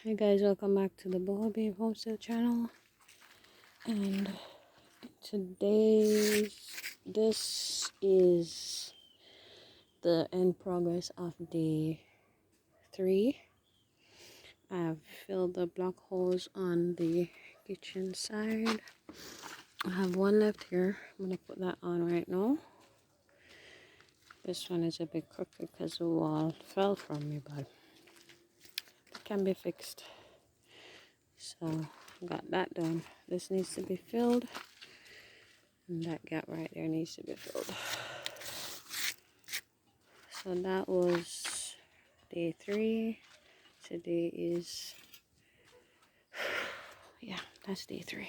Hey guys, welcome back to the Baby Homestead channel. And this is the end progress of day 3. I've filled the block holes on the kitchen side. I have one left here. I'm gonna put that on right now. This one is a bit crooked because the wall fell from me, but it can be fixed. So got that done. This needs to be filled, and that gap right there needs to be filled. So that was day 3. Today is, yeah, that's day 3.